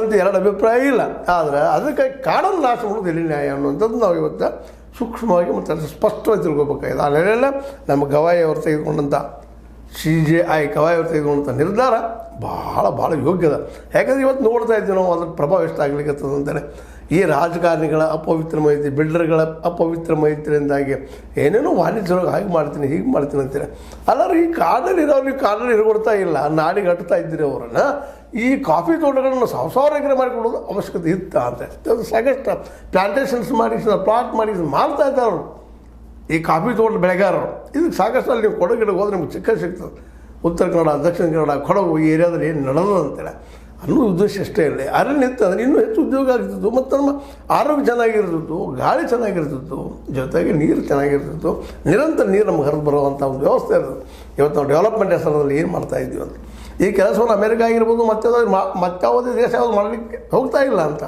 ಅದರಂತೆ ಎರಡು ಅಭಿಪ್ರಾಯ ಇಲ್ಲ. ಆದರೆ ಅದಕ್ಕೆ ಕಾಡನ್ನು ನಾಶ ಮಾಡೋದು ಎಲ್ಲಿ ನ್ಯಾಯ ಅನ್ನುವಂಥದ್ದು ನಾವು ಇವತ್ತು ಸೂಕ್ಷ್ಮವಾಗಿ ಮತ್ತು ಸ್ಪಷ್ಟವಾಗಿ ತಿಳ್ಕೊಬೇಕಾಗಿದೆ. ಆ ನೆಲೆಯಲ್ಲ ನಮ್ಮ ಗವಾಯಿ ಅವರು ತೆಗೆದುಕೊಂಡಂಥ CJI ಗವಾಯಿ ಅವರು ತೆಗೆದುಕೊಂಡಂಥ ನಿರ್ಧಾರ ಭಾಳ ಯೋಗ್ಯದ. ಯಾಕಂದರೆ ಇವತ್ತು ನೋಡ್ತಾ ಇದ್ದೀವಿ ನಾವು ಅದ್ರ ಪ್ರಭಾವ ಎಷ್ಟಾಗಲಿಕ್ಕೆ ಅಂತೇಳಿ ಈ ರಾಜಕಾರಣಿಗಳ ಅಪವಿತ್ರ ಮೈತ್ರಿ, ಬಿಲ್ಡರ್ಗಳ ಅಪವಿತ್ರ ಮೈತ್ರಿಯಿಂದಾಗಿ ಏನೇನೋ ವಾಣಿಜ್ಯೊಳಗೆ ಹಾಗೆ ಮಾಡ್ತೀನಿ ಹೀಗೆ ಮಾಡ್ತೀನಿ ಅಂತೇಳಿ. ಅಲ್ಲರಿ ಈ ಕಾಡಲ್ಲಿ ಇರೋರಿಗೆ ಕಾಡಲ್ಲಿ ಇರ್ಕೊಡ್ತಾ ಇಲ್ಲ, ನಾಡಿಗೆ ಹಟ್ತಾ ಇದ್ದೀರಿ ಅವರನ್ನು. ಈ ಕಾಫಿ ತೋಟಗಳನ್ನು ಸಾವಿರ ಎಕರೆ ಮಾಡಿಕೊಡೋದು ಅವಶ್ಯಕತೆ ಇತ್ತ ಅಂತ ಅದು ಸಾಕಷ್ಟು ಪ್ಲಾಂಟೇಷನ್ಸ್ ಮಾಡಿ ಪ್ಲಾಟ್ ಮಾಡಿ ಮಾಡ್ತಾ ಇದ್ದಾರೆ ಅವರು, ಈ ಕಾಫಿ ತೋಟ ಬೆಳೆಗಾರರು. ಇದಕ್ಕೆ ಸಾಕಷ್ಟು ಅಲ್ಲಿ ನೀವು ಕೊಡಗಿಡಕ್ಕೆ ಹೋದ್ರೆ ನಿಮ್ಗೆ ಸಿಗ್ತದೆ. ಉತ್ತರ ಕನ್ನಡ, ದಕ್ಷಿಣ ಕನ್ನಡ, ಕೊಡಗು ಈ ಏರಿಯಾದಲ್ಲಿ ಏನು ನಡೆದು ಅಂತೇಳಿ ಅನ್ನೋ ಉದ್ದೇಶ ಅಷ್ಟೇ ಇಲ್ಲ. ಅರಣ್ಯ ಇತ್ತಂದರೆ ಇನ್ನೂ ಹೆಚ್ಚು ಉದ್ಯೋಗ ಆಗ್ತಿತ್ತು ಮತ್ತು ನಮ್ಮ ಆರೋಗ್ಯ ಚೆನ್ನಾಗಿರ್ತಿತ್ತು, ಗಾಳಿ ಚೆನ್ನಾಗಿರ್ತಿತ್ತು, ಜೊತೆಗೆ ನೀರು ಚೆನ್ನಾಗಿರ್ತಿತ್ತು. ನಿರಂತರ ನೀರು ನಮ್ಗೆ ಹರಿದು ಬರುವಂಥ ಒಂದು ವ್ಯವಸ್ಥೆ ಇರ್ತದೆ. ಇವತ್ತು ನಾವು ಡೆವಲಪ್ಮೆಂಟ್ ಹೆಸರಲ್ಲಿ ಏನು ಮಾಡ್ತಾಯಿದ್ದೀವಿ ಅಂತ ಈ ಕೆಲಸವನ್ನು ಅಮೇರಿಕ ಆಗಿರ್ಬೋದು ಮತ್ತಾವುದೇ ದೇಶ ಯಾವುದು ಮಾಡಲಿಕ್ಕೆ ಹೋಗ್ತಾ ಇಲ್ಲ ಅಂತ.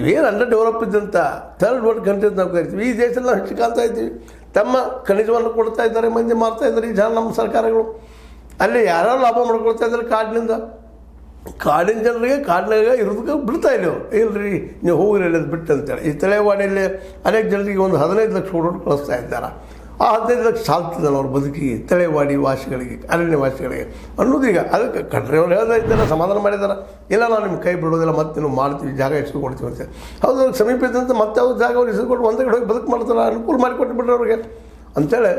ಇವೇನು ಅಂಡರ್ ಡೆವಲಪ್ ಇದ್ದಂಥ ಥರ್ಡ್ ವರ್ಲ್ಡ್ ಕಂಟ್ರೀಸ್ ನಾವು ಕರಿತೀವಿ. ಈ ದೇಶದಲ್ಲಿ ನಾವು ಹೆಚ್ಚು ಕಾಣ್ತಾ ಇದ್ದೀವಿ. ತಮ್ಮ ಖನಿಜವನ್ನು ಕೊಡ್ತಾ ಇದ್ದಾರೆ, ಮಂದಿ ಮಾಡ್ತಾ ಇದ್ದಾರೆ ಈ ಜನ ನಮ್ಮ ಸರ್ಕಾರಗಳು. ಅಲ್ಲಿ ಯಾರ್ಯಾರು ಲಾಭ ಮಾಡ್ಕೊಳ್ತಾ ಇದ್ದಾರೆ ಕಾಡಿನಿಂದ. ಕಾಡಿನ ಜನರಿಗೆ ಕಾಡಿನಾಗ ಇರೋದಕ್ಕೆ ಬಿಡ್ತಾ ಇಲ್ಲ ಅವರು. ಇಲ್ಲರಿ ನೀವು ಹೋಗಿರಿ ಅದು ಬಿಟ್ಟು ಅಂತೇಳಿ. ಈ ತಳೆವಾಡಿಯಲ್ಲಿ ಅನೇಕ ಜನರಿಗೆ ಒಂದು 15 ಲಕ್ಷ ಕೊಡೋದು ಕಳಿಸ್ತಾ ಇದ್ದಾರೆ. ಆ 15 ಲಕ್ಷ ಸಾಲ್ತಿದ್ದಾನೆ ಅವ್ರ ಬದುಕಿಗೆ, ತಳೆವಾಡಿ ವಾಸಿಗಳಿಗೆ, ಅರಣ್ಯ ವಾಸಿಗಳಿಗೆ ಅನ್ನೋದು. ಈಗ ಅದಕ್ಕೆ ಕಟ್ರೆಯವ್ರು ಹೇಳ್ತಾ ಇದ್ದಾರೆ, ಸಮಾಧಾನ ಮಾಡಿದ್ದಾರೆ, ಇಲ್ಲ ನಾವು ನಿಮ್ಮ ಕೈ ಬಿಡೋದಿಲ್ಲ, ಮತ್ತೆ ನೀವು ಮಾಡ್ತೀವಿ, ಜಾಗ ಇಸ್ಕೊಂಡು ಕೊಡ್ತೀವಿ ಅಂತ. ಹೌದು, ಅವ್ರಿಗೆ ಸಮೀಪ ಇದ್ದಂತೆ ಮತ್ತೆ ಅವ್ರ ಜಾಗ ಅವ್ರು ಇಸ್ಕೊಂಡು ಒಂದೇ ಕಡೆ ಹೋಗಿ ಬದುಕು ಮಾಡ್ತಾರೆ, ಅನುಕೂಲ ಮಾಡಿಕೊಟ್ಟು ಬಿಡ್ರಿ ಅವ್ರಿಗೆ ಅಂತೇಳಿ